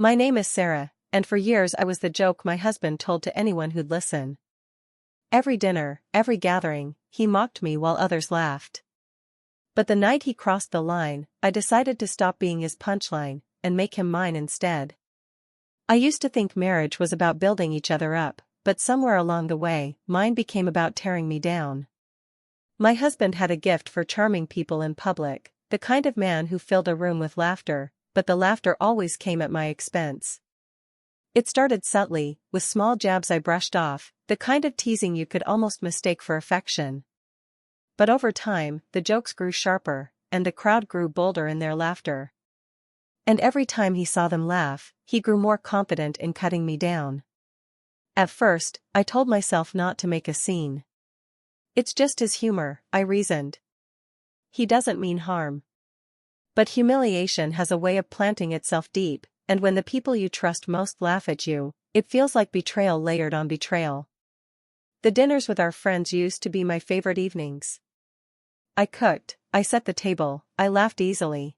My name is Sarah, and for years I was the joke my husband told to anyone who'd listen. Every dinner, every gathering, he mocked me while others laughed. But the night he crossed the line, I decided to stop being his punchline and make him mine instead. I used to think marriage was about building each other up, but somewhere along the way, mine became about tearing me down. My husband had a gift for charming people in public, the kind of man who filled a room with laughter, but the laughter always came at my expense. It started subtly, with small jabs I brushed off, the kind of teasing you could almost mistake for affection. But over time, the jokes grew sharper, and the crowd grew bolder in their laughter. And every time he saw them laugh, he grew more confident in cutting me down. At first, I told myself not to make a scene. It's just his humor, I reasoned. He doesn't mean harm. But humiliation has a way of planting itself deep, and when the people you trust most laugh at you, it feels like betrayal layered on betrayal. The dinners with our friends used to be my favorite evenings. I cooked, I set the table, I laughed easily.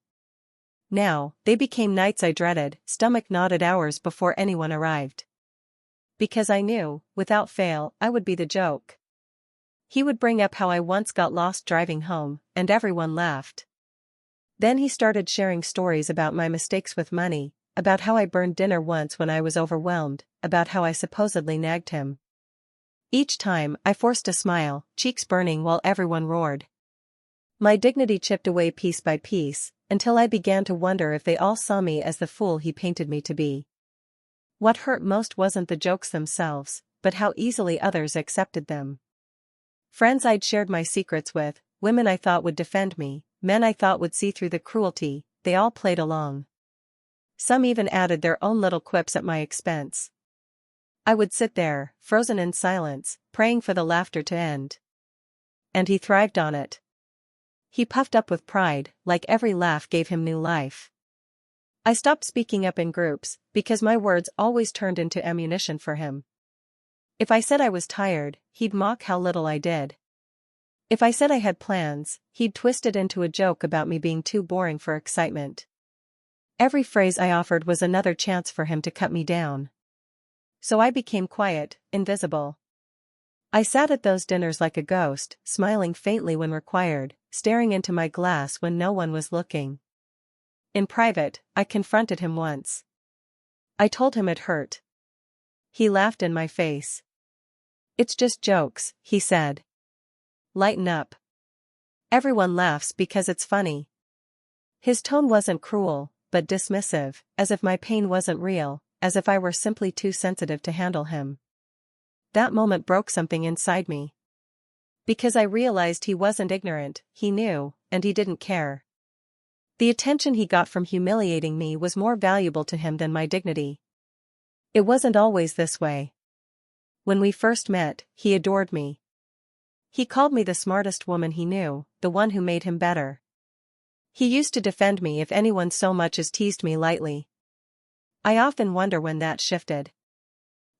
Now, they became nights I dreaded, stomach-knotted hours before anyone arrived. Because I knew, without fail, I would be the joke. He would bring up how I once got lost driving home, and everyone laughed. Then he started sharing stories about my mistakes with money, about how I burned dinner once when I was overwhelmed, about how I supposedly nagged him. Each time, I forced a smile, cheeks burning while everyone roared. My dignity chipped away piece by piece, until I began to wonder if they all saw me as the fool he painted me to be. What hurt most wasn't the jokes themselves, but how easily others accepted them. Friends I'd shared my secrets with, women I thought would defend me, men I thought would see through the cruelty, they all played along. Some even added their own little quips at my expense. I would sit there, frozen in silence, praying for the laughter to end. And he thrived on it. He puffed up with pride, like every laugh gave him new life. I stopped speaking up in groups, because my words always turned into ammunition for him. If I said I was tired, he'd mock how little I did. If I said I had plans, he'd twist it into a joke about me being too boring for excitement. Every phrase I offered was another chance for him to cut me down. So I became quiet, invisible. I sat at those dinners like a ghost, smiling faintly when required, staring into my glass when no one was looking. In private, I confronted him once. I told him it hurt. He laughed in my face. "It's just jokes," he said. "Lighten up. Everyone laughs because it's funny." His tone wasn't cruel, but dismissive, as if my pain wasn't real, as if I were simply too sensitive to handle him. That moment broke something inside me. Because I realized he wasn't ignorant, he knew, and he didn't care. The attention he got from humiliating me was more valuable to him than my dignity. It wasn't always this way. When we first met, he adored me. He called me the smartest woman he knew, the one who made him better. He used to defend me if anyone so much as teased me lightly. I often wonder when that shifted.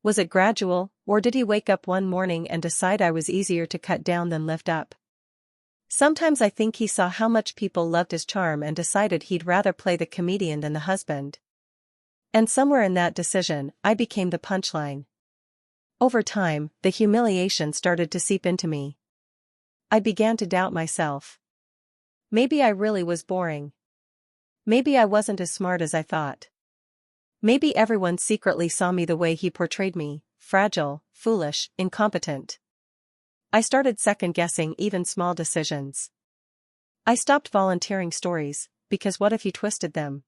Was it gradual, or did he wake up one morning and decide I was easier to cut down than lift up? Sometimes I think he saw how much people loved his charm and decided he'd rather play the comedian than the husband. And somewhere in that decision, I became the punchline. Over time, the humiliation started to seep into me. I began to doubt myself. Maybe I really was boring. Maybe I wasn't as smart as I thought. Maybe everyone secretly saw me the way he portrayed me, fragile, foolish, incompetent. I started second-guessing even small decisions. I stopped volunteering stories, because what if he twisted them?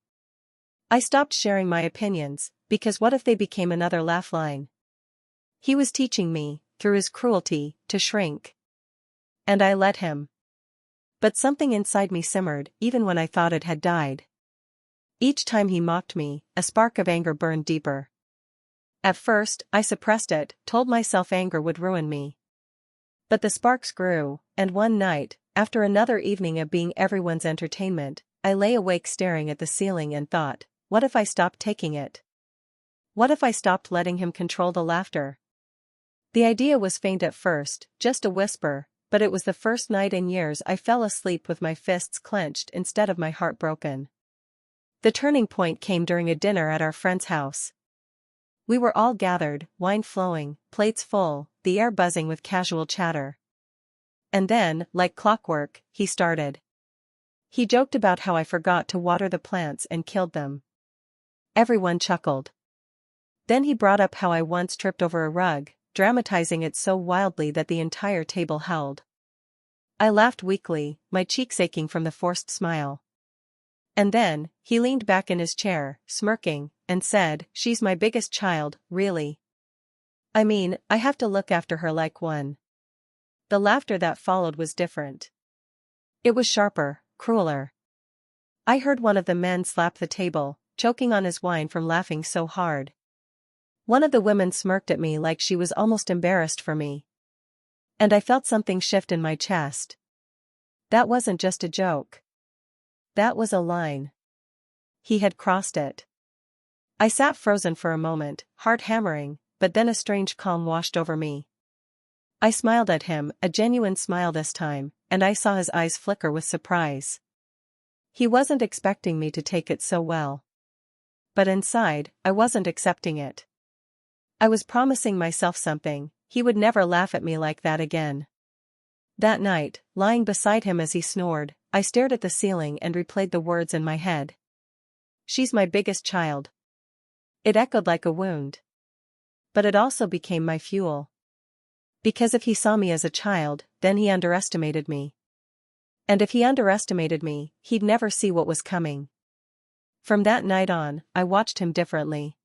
I stopped sharing my opinions, because what if they became another laugh line? He was teaching me, through his cruelty, to shrink. And I let him. But something inside me simmered, even when I thought it had died. Each time he mocked me, a spark of anger burned deeper. At first, I suppressed it, told myself anger would ruin me. But the sparks grew, and one night, after another evening of being everyone's entertainment, I lay awake staring at the ceiling and thought, what if I stopped taking it? What if I stopped letting him control the laughter? The idea was faint at first, just a whisper, but it was the first night in years I fell asleep with my fists clenched instead of my heart broken. The turning point came during a dinner at our friend's house. We were all gathered, wine flowing, plates full, the air buzzing with casual chatter. And then, like clockwork, he started. He joked about how I forgot to water the plants and killed them. Everyone chuckled. Then he brought up how I once tripped over a rug, dramatizing it so wildly that the entire table howled. I laughed weakly, my cheeks aching from the forced smile. And then, he leaned back in his chair, smirking, and said, "She's my biggest child, really. I mean, I have to look after her like one." The laughter that followed was different. It was sharper, crueler. I heard one of the men slap the table, choking on his wine from laughing so hard. One of the women smirked at me like she was almost embarrassed for me. And I felt something shift in my chest. That wasn't just a joke. That was a line. He had crossed it. I sat frozen for a moment, heart hammering, but then a strange calm washed over me. I smiled at him, a genuine smile this time, and I saw his eyes flicker with surprise. He wasn't expecting me to take it so well. But inside, I wasn't accepting it. I was promising myself something: he would never laugh at me like that again. That night, lying beside him as he snored, I stared at the ceiling and replayed the words in my head. She's my biggest child. It echoed like a wound. But it also became my fuel. Because if he saw me as a child, then he underestimated me. And if he underestimated me, he'd never see what was coming. From that night on, I watched him differently.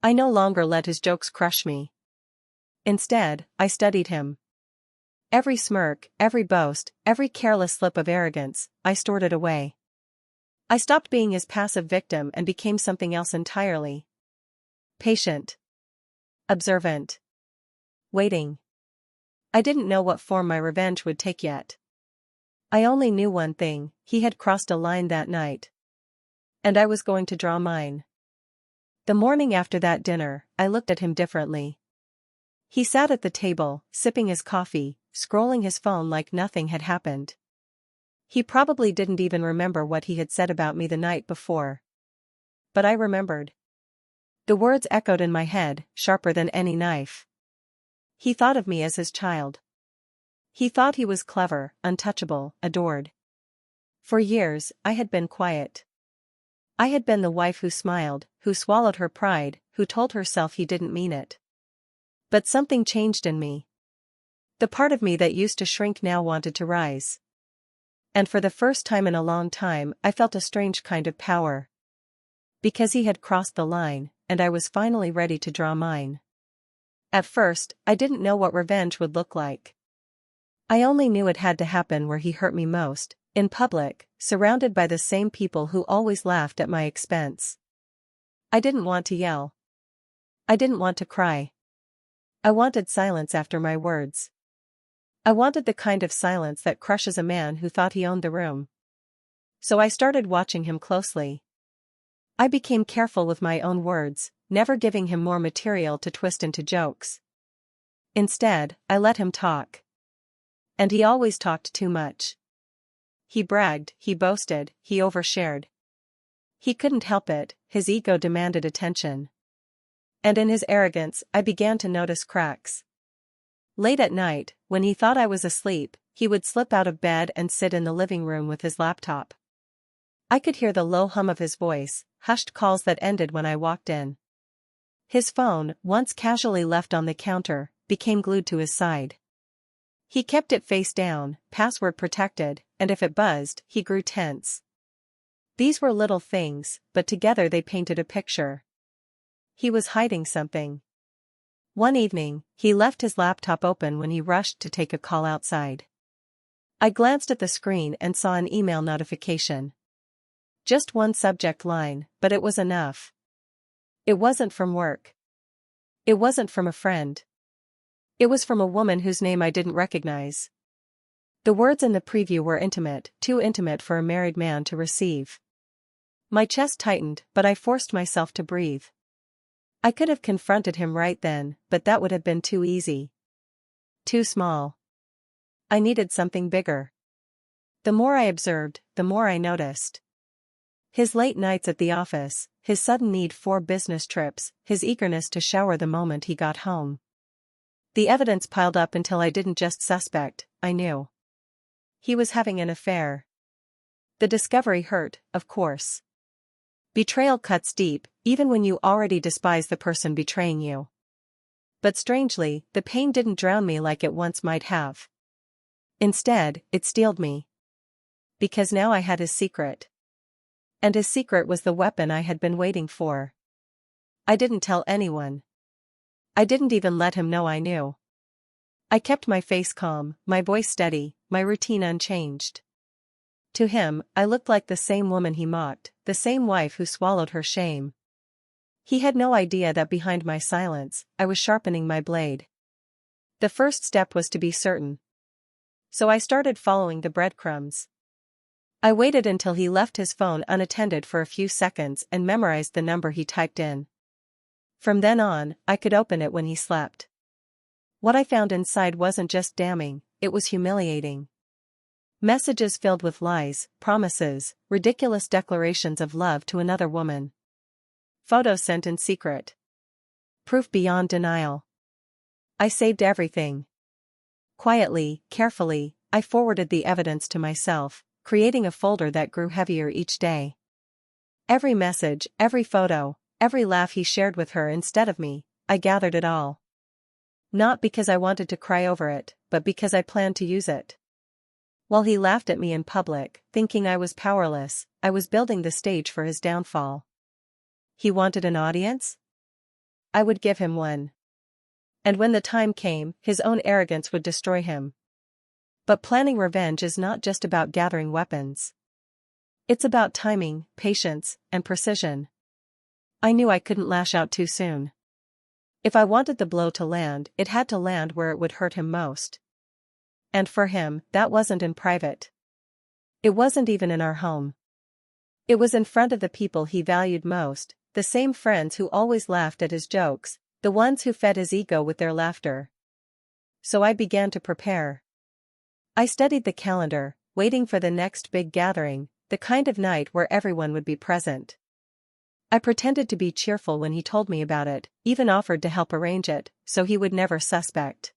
I no longer let his jokes crush me. Instead, I studied him. Every smirk, every boast, every careless slip of arrogance, I stored it away. I stopped being his passive victim and became something else entirely. Patient. Observant. Waiting. I didn't know what form my revenge would take yet. I only knew one thing: he had crossed a line that night. And I was going to draw mine. The morning after that dinner, I looked at him differently. He sat at the table, sipping his coffee, scrolling his phone like nothing had happened. He probably didn't even remember what he had said about me the night before. But I remembered. The words echoed in my head, sharper than any knife. He thought of me as his child. He thought he was clever, untouchable, adored. For years, I had been quiet. I had been the wife who smiled, who swallowed her pride, who told herself he didn't mean it. But something changed in me. The part of me that used to shrink now wanted to rise. And for the first time in a long time, I felt a strange kind of power. Because he had crossed the line, and I was finally ready to draw mine. At first, I didn't know what revenge would look like. I only knew it had to happen where he hurt me most, in public, surrounded by the same people who always laughed at my expense. I didn't want to yell. I didn't want to cry. I wanted silence after my words. I wanted the kind of silence that crushes a man who thought he owned the room. So I started watching him closely. I became careful with my own words, never giving him more material to twist into jokes. Instead, I let him talk. And he always talked too much. He bragged, he boasted, he overshared. He couldn't help it, his ego demanded attention. And in his arrogance, I began to notice cracks. Late at night, when he thought I was asleep, he would slip out of bed and sit in the living room with his laptop. I could hear the low hum of his voice, hushed calls that ended when I walked in. His phone, once casually left on the counter, became glued to his side. He kept it face down, password protected, and if it buzzed, he grew tense. These were little things, but together they painted a picture. He was hiding something. One evening, he left his laptop open when he rushed to take a call outside. I glanced at the screen and saw an email notification. Just one subject line, but it was enough. It wasn't from work. It wasn't from a friend. It was from a woman whose name I didn't recognize. The words in the preview were intimate, too intimate for a married man to receive. My chest tightened, but I forced myself to breathe. I could have confronted him right then, but that would have been too easy. Too small. I needed something bigger. The more I observed, the more I noticed. His late nights at the office, his sudden need for business trips, his eagerness to shower the moment he got home. The evidence piled up until I didn't just suspect, I knew. He was having an affair. The discovery hurt, of course. Betrayal cuts deep, even when you already despise the person betraying you. But strangely, the pain didn't drown me like it once might have. Instead, it steeled me. Because now I had his secret. And his secret was the weapon I had been waiting for. I didn't tell anyone. I didn't even let him know I knew. I kept my face calm, my voice steady, my routine unchanged. To him, I looked like the same woman he mocked, the same wife who swallowed her shame. He had no idea that behind my silence, I was sharpening my blade. The first step was to be certain. So I started following the breadcrumbs. I waited until he left his phone unattended for a few seconds and memorized the number he typed in. From then on, I could open it when he slept. What I found inside wasn't just damning, it was humiliating. Messages filled with lies, promises, ridiculous declarations of love to another woman. Photos sent in secret. Proof beyond denial. I saved everything. Quietly, carefully, I forwarded the evidence to myself, creating a folder that grew heavier each day. Every message, every photo, every laugh he shared with her instead of me, I gathered it all. Not because I wanted to cry over it, but because I planned to use it. While he laughed at me in public, thinking I was powerless, I was building the stage for his downfall. He wanted an audience? I would give him one. And when the time came, his own arrogance would destroy him. But planning revenge is not just about gathering weapons. It's about timing, patience, and precision. I knew I couldn't lash out too soon. If I wanted the blow to land, it had to land where it would hurt him most. And for him, that wasn't in private. It wasn't even in our home. It was in front of the people he valued most, the same friends who always laughed at his jokes, the ones who fed his ego with their laughter. So I began to prepare. I studied the calendar, waiting for the next big gathering, the kind of night where everyone would be present. I pretended to be cheerful when he told me about it, even offered to help arrange it, so he would never suspect.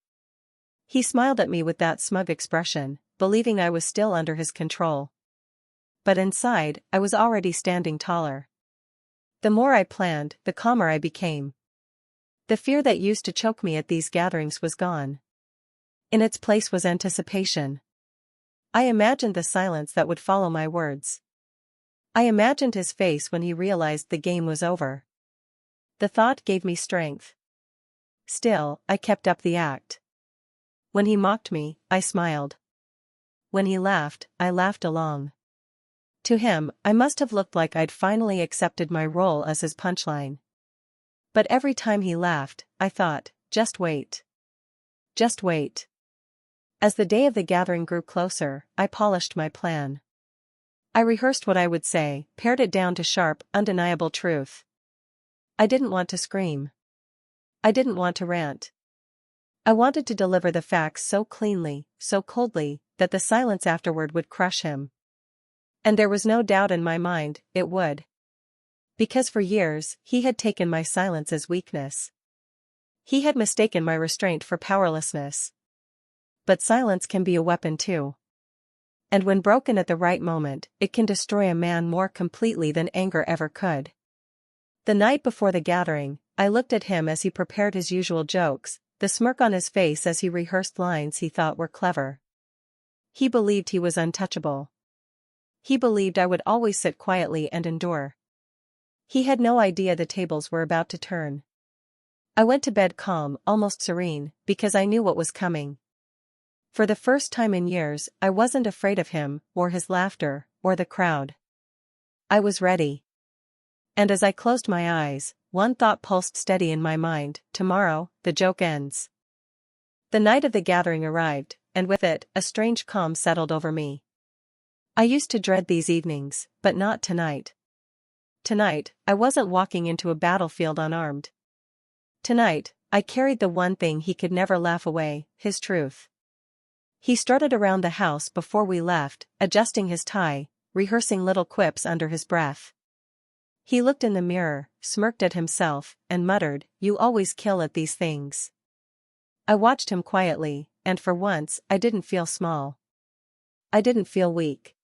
He smiled at me with that smug expression, believing I was still under his control. But inside, I was already standing taller. The more I planned, the calmer I became. The fear that used to choke me at these gatherings was gone. In its place was anticipation. I imagined the silence that would follow my words. I imagined his face when he realized the game was over. The thought gave me strength. Still, I kept up the act. When he mocked me, I smiled. When he laughed, I laughed along. To him, I must have looked like I'd finally accepted my role as his punchline. But every time he laughed, I thought, just wait. Just wait. As the day of the gathering grew closer, I polished my plan. I rehearsed what I would say, pared it down to sharp, undeniable truth. I didn't want to scream. I didn't want to rant. I wanted to deliver the facts so cleanly, so coldly, that the silence afterward would crush him. And there was no doubt in my mind, it would. Because for years, he had taken my silence as weakness. He had mistaken my restraint for powerlessness. But silence can be a weapon too. And when broken at the right moment, it can destroy a man more completely than anger ever could. The night before the gathering, I looked at him as he prepared his usual jokes, the smirk on his face as he rehearsed lines he thought were clever. He believed he was untouchable. He believed I would always sit quietly and endure. He had no idea the tables were about to turn. I went to bed calm, almost serene, because I knew what was coming. For the first time in years, I wasn't afraid of him, or his laughter, or the crowd. I was ready. And as I closed my eyes, one thought pulsed steady in my mind: tomorrow, the joke ends. The night of the gathering arrived, and with it, a strange calm settled over me. I used to dread these evenings, but not tonight. Tonight, I wasn't walking into a battlefield unarmed. Tonight, I carried the one thing he could never laugh away, his truth. He strutted around the house before we left, adjusting his tie, rehearsing little quips under his breath. He looked in the mirror, smirked at himself, and muttered, "You always kill at these things." I watched him quietly, and for once, I didn't feel small. I didn't feel weak.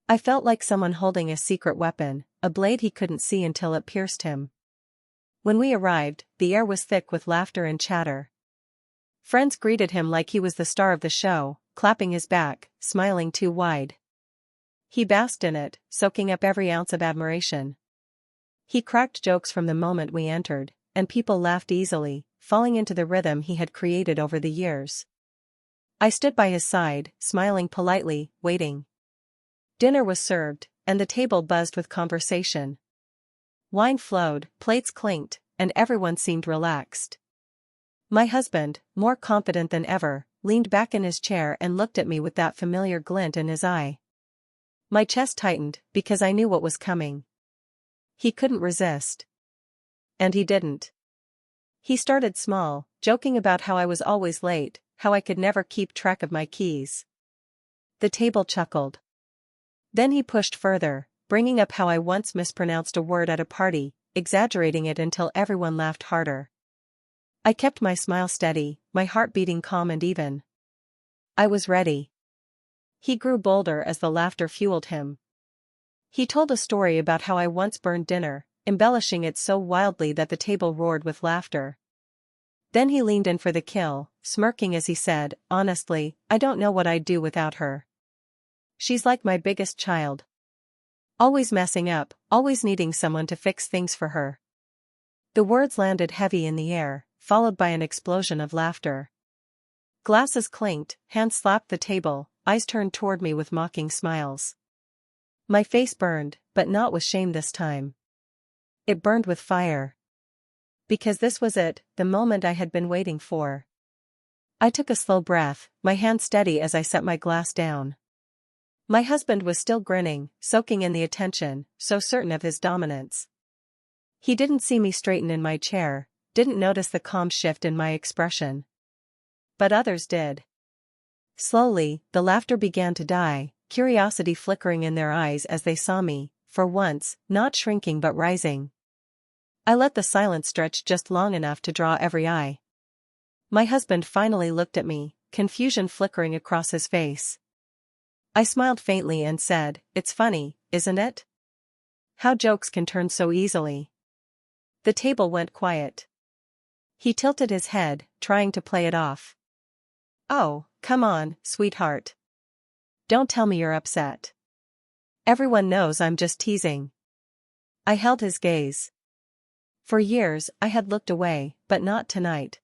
I felt like someone holding a secret weapon, a blade he couldn't see until it pierced him. When we arrived, the air was thick with laughter and chatter. Friends greeted him like he was the star of the show, clapping his back, smiling too wide. He basked in it, soaking up every ounce of admiration. He cracked jokes from the moment we entered, and people laughed easily, falling into the rhythm he had created over the years. I stood by his side, smiling politely, waiting. Dinner was served, and the table buzzed with conversation. Wine flowed, plates clinked, and everyone seemed relaxed. My husband, more confident than ever, leaned back in his chair and looked at me with that familiar glint in his eye. My chest tightened, because I knew what was coming. He couldn't resist. And he didn't. He started small, joking about how I was always late, how I could never keep track of my keys. The table chuckled. Then he pushed further, bringing up how I once mispronounced a word at a party, exaggerating it until everyone laughed harder. I kept my smile steady, my heart beating calm and even. I was ready. He grew bolder as the laughter fueled him. He told a story about how I once burned dinner, embellishing it so wildly that the table roared with laughter. Then he leaned in for the kill, smirking as he said, "Honestly, I don't know what I'd do without her. She's like my biggest child. Always messing up, always needing someone to fix things for her." The words landed heavy in the air, followed by an explosion of laughter. Glasses clinked, hands slapped the table, eyes turned toward me with mocking smiles. My face burned, but not with shame this time. It burned with fire. Because this was it, the moment I had been waiting for. I took a slow breath, my hand steady as I set my glass down. My husband was still grinning, soaking in the attention, so certain of his dominance. He didn't see me straighten in my chair, didn't notice the calm shift in my expression. But others did. Slowly, the laughter began to die, curiosity flickering in their eyes as they saw me, for once, not shrinking but rising. I let the silence stretch just long enough to draw every eye. My husband finally looked at me, confusion flickering across his face. I smiled faintly and said, "It's funny, isn't it? How jokes can turn so easily." The table went quiet. He tilted his head, trying to play it off. "Oh, come on, sweetheart. Don't tell me you're upset. Everyone knows I'm just teasing." I held his gaze. For years, I had looked away, but not tonight.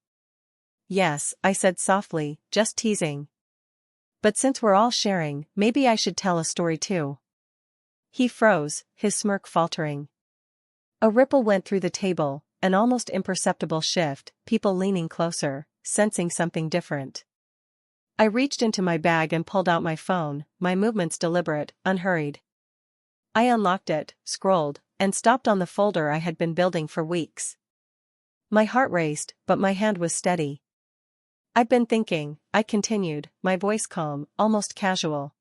"Yes," I said softly, "just teasing. But since we're all sharing, maybe I should tell a story too." He froze, his smirk faltering. A ripple went through the table, an almost imperceptible shift, people leaning closer, sensing something different. I reached into my bag and pulled out my phone, my movements deliberate, unhurried. I unlocked it, scrolled, and stopped on the folder I had been building for weeks. My heart raced, but my hand was steady. "I've been thinking," I continued, my voice calm, almost casual.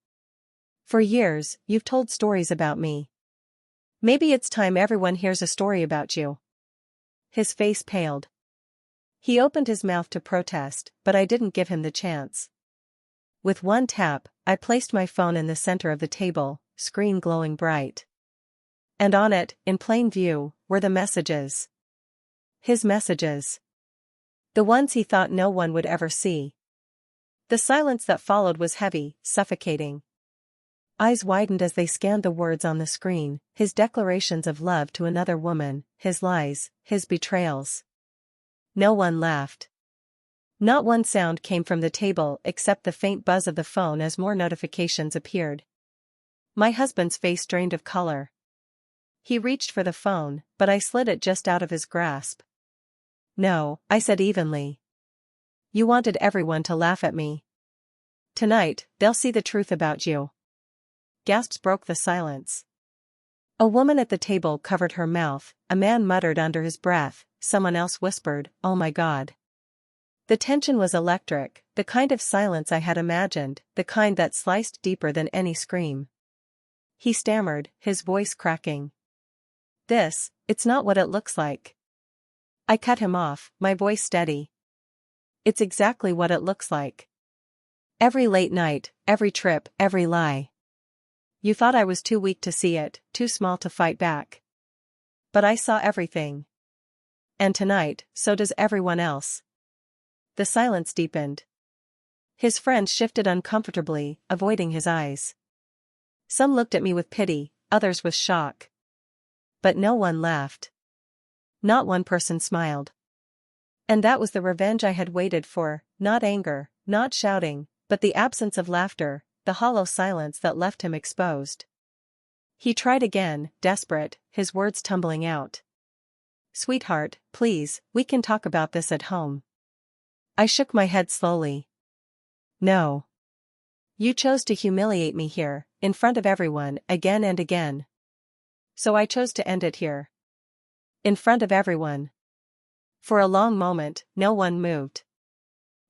"For years, you've told stories about me. Maybe it's time everyone hears a story about you." His face paled. He opened his mouth to protest, but I didn't give him the chance. With one tap, I placed my phone in the center of the table, screen glowing bright. And on it, in plain view, were the messages. His messages. The ones he thought no one would ever see. The silence that followed was heavy, suffocating. Eyes widened as they scanned the words on the screen, his declarations of love to another woman, his lies, his betrayals. No one laughed. Not one sound came from the table except the faint buzz of the phone as more notifications appeared. My husband's face drained of color. He reached for the phone, but I slid it just out of his grasp. "No," I said evenly. "You wanted everyone to laugh at me. Tonight, they'll see the truth about you." Gasps broke the silence. A woman at the table covered her mouth, a man muttered under his breath, someone else whispered, "Oh my God." The tension was electric, the kind of silence I had imagined, the kind that sliced deeper than any scream. he stammered, his voice cracking. It's not what it looks like. I cut him off, my voice steady. It's exactly what it looks like. Every late night, every trip, every lie. You thought I was too weak to see it, too small to fight back. But I saw everything. And tonight, so does everyone else. The silence deepened. His friends shifted uncomfortably, avoiding his eyes. Some looked at me with pity, others with shock. But no one laughed. Not one person smiled. And that was the revenge I had waited for, not anger, not shouting, but the absence of laughter, the hollow silence that left him exposed. He tried again, desperate, his words tumbling out. Sweetheart, please, we can talk about this at home. I shook my head slowly. No. You chose to humiliate me here, in front of everyone, again and again. So I chose to end it here. In front of everyone. For a long moment, no one moved.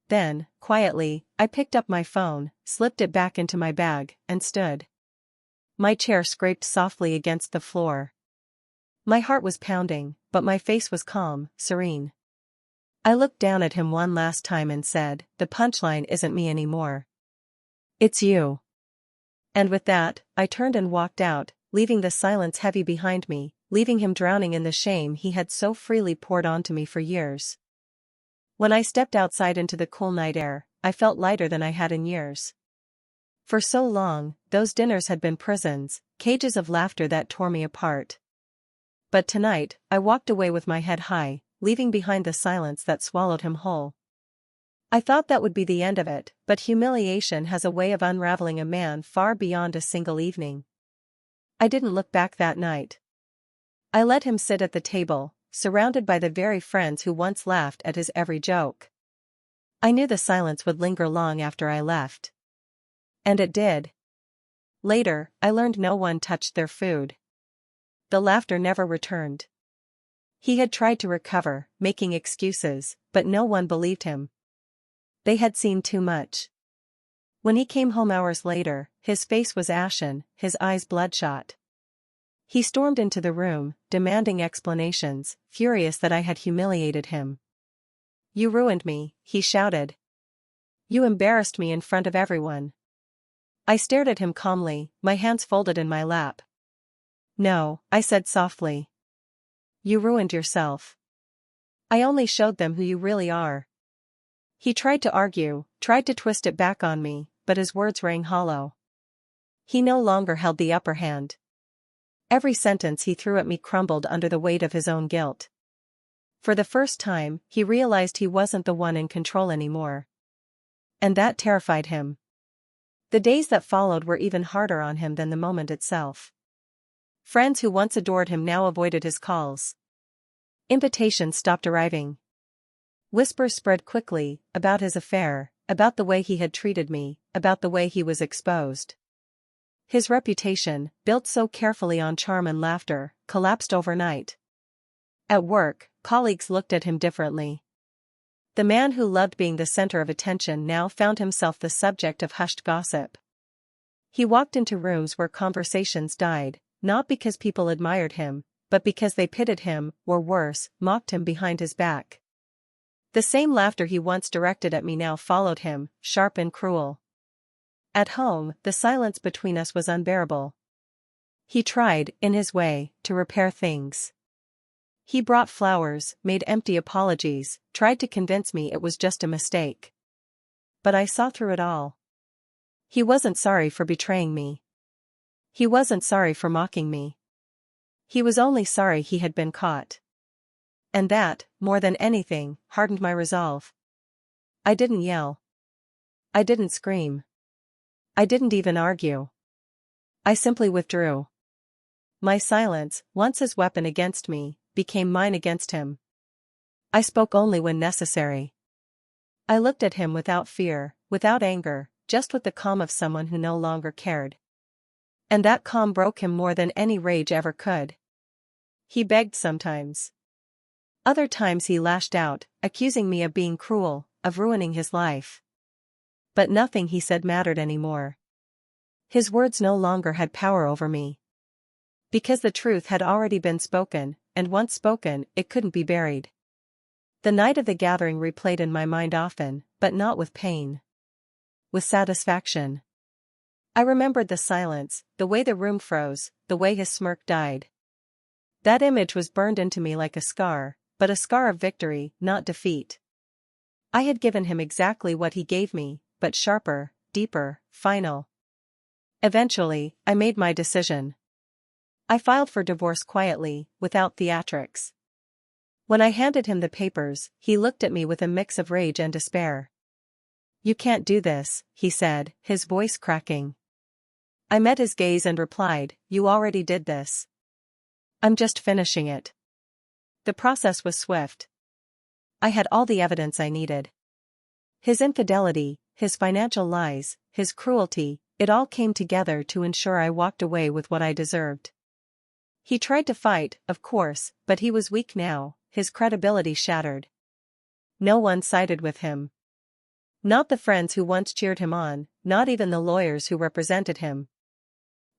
Then, quietly, I picked up my phone, slipped it back into my bag, and stood. My chair scraped softly against the floor. My heart was pounding, but my face was calm, serene. I looked down at him one last time and said, the punchline isn't me anymore. It's you. And with that, I turned and walked out, leaving the silence heavy behind me, leaving him drowning in the shame he had so freely poured onto me for years. When I stepped outside into the cool night air, I felt lighter than I had in years. For so long, those dinners had been prisons, cages of laughter that tore me apart. But tonight, I walked away with my head high, leaving behind the silence that swallowed him whole. I thought that would be the end of it, but humiliation has a way of unraveling a man far beyond a single evening. I didn't look back that night. I let him sit at the table, surrounded by the very friends who once laughed at his every joke. I knew the silence would linger long after I left. And it did. Later, I learned no one touched their food. The laughter never returned. He had tried to recover, making excuses, but no one believed him. They had seen too much. When he came home hours later, his face was ashen, his eyes bloodshot. He stormed into the room, demanding explanations, furious that I had humiliated him. You ruined me, he shouted. You embarrassed me in front of everyone. I stared at him calmly, my hands folded in my lap. No, I said softly. You ruined yourself. I only showed them who you really are. He tried to argue, tried to twist it back on me, but his words rang hollow. He no longer held the upper hand. Every sentence he threw at me crumbled under the weight of his own guilt. For the first time, he realized he wasn't the one in control anymore. And that terrified him. The days that followed were even harder on him than the moment itself. Friends who once adored him now avoided his calls. Invitations stopped arriving. Whispers spread quickly, about his affair, about the way he had treated me, about the way he was exposed. His reputation, built so carefully on charm and laughter, collapsed overnight. At work, colleagues looked at him differently. The man who loved being the center of attention now found himself the subject of hushed gossip. He walked into rooms where conversations died, not because people admired him, but because they pitied him, or worse, mocked him behind his back. The same laughter he once directed at me now followed him, sharp and cruel. At home, the silence between us was unbearable. He tried, in his way, to repair things. He brought flowers, made empty apologies, tried to convince me it was just a mistake. But I saw through it all. He wasn't sorry for betraying me. He wasn't sorry for mocking me. He was only sorry he had been caught. And that, more than anything, hardened my resolve. I didn't yell. I didn't scream. I didn't even argue. I simply withdrew. My silence, once his weapon against me, became mine against him. I spoke only when necessary. I looked at him without fear, without anger, just with the calm of someone who no longer cared. And that calm broke him more than any rage ever could. He begged sometimes. Other times he lashed out, accusing me of being cruel, of ruining his life. But nothing he said mattered anymore. His words no longer had power over me. Because the truth had already been spoken, and once spoken, it couldn't be buried. The night of the gathering replayed in my mind often, but not with pain. With satisfaction. I remembered the silence, the way the room froze, the way his smirk died. That image was burned into me like a scar, but a scar of victory, not defeat. I had given him exactly what he gave me, but sharper, deeper, final. Eventually, I made my decision. I filed for divorce quietly, without theatrics. When I handed him the papers, he looked at me with a mix of rage and despair. "You can't do this," he said, his voice cracking. I met his gaze and replied, "You already did this. I'm just finishing it." The process was swift. I had all the evidence I needed. His infidelity, his financial lies, his cruelty, it all came together to ensure I walked away with what I deserved. He tried to fight, of course, but he was weak now, his credibility shattered. No one sided with him. Not the friends who once cheered him on, not even the lawyers who represented him.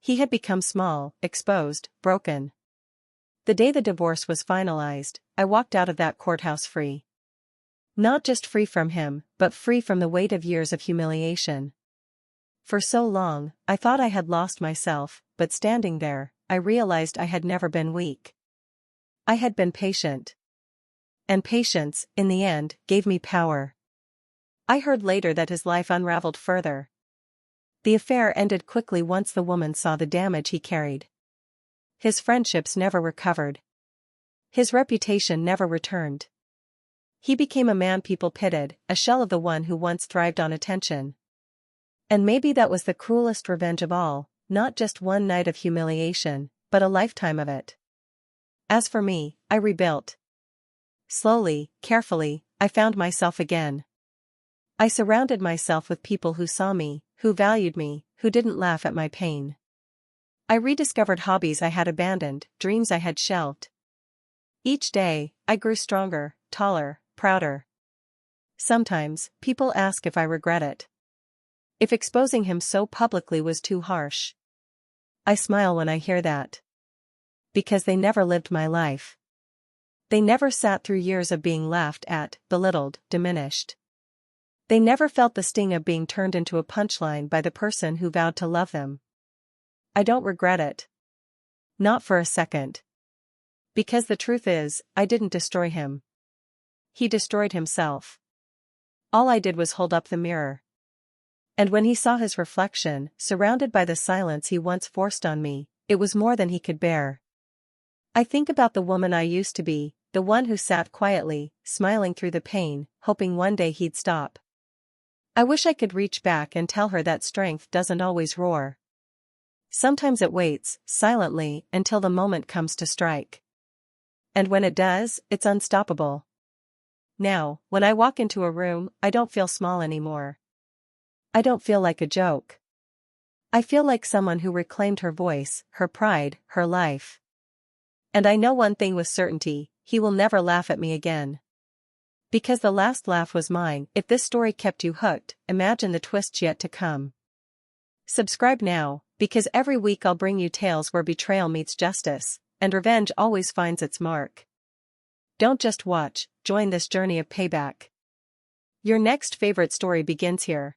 He had become small, exposed, broken. The day the divorce was finalized, I walked out of that courthouse free. Not just free from him, but free from the weight of years of humiliation. For so long, I thought I had lost myself, but standing there, I realized I had never been weak. I had been patient. And patience, in the end, gave me power. I heard later that his life unraveled further. The affair ended quickly once the woman saw the damage he carried. His friendships never recovered. His reputation never returned. He became a man people pitied, a shell of the one who once thrived on attention. And maybe that was the cruelest revenge of all, not just one night of humiliation, but a lifetime of it. As for me, I rebuilt. Slowly, carefully, I found myself again. I surrounded myself with people who saw me, who valued me, who didn't laugh at my pain. I rediscovered hobbies I had abandoned, dreams I had shelved. Each day, I grew stronger, taller, prouder. Sometimes, people ask if I regret it. If exposing him so publicly was too harsh. I smile when I hear that. Because they never lived my life. They never sat through years of being laughed at, belittled, diminished. They never felt the sting of being turned into a punchline by the person who vowed to love them. I don't regret it. Not for a second. Because the truth is, I didn't destroy him. He destroyed himself. All I did was hold up the mirror. And when he saw his reflection, surrounded by the silence he once forced on me, it was more than he could bear. I think about the woman I used to be, the one who sat quietly, smiling through the pain, hoping one day he'd stop. I wish I could reach back and tell her that strength doesn't always roar. Sometimes it waits, silently, until the moment comes to strike. And when it does, it's unstoppable. Now, when I walk into a room, I don't feel small anymore. I don't feel like a joke. I feel like someone who reclaimed her voice, her pride, her life. And I know one thing with certainty, he will never laugh at me again. Because the last laugh was mine. If this story kept you hooked, imagine the twists yet to come. Subscribe now, because every week I'll bring you tales where betrayal meets justice, and revenge always finds its mark. Don't just watch, join this journey of payback. Your next favorite story begins here.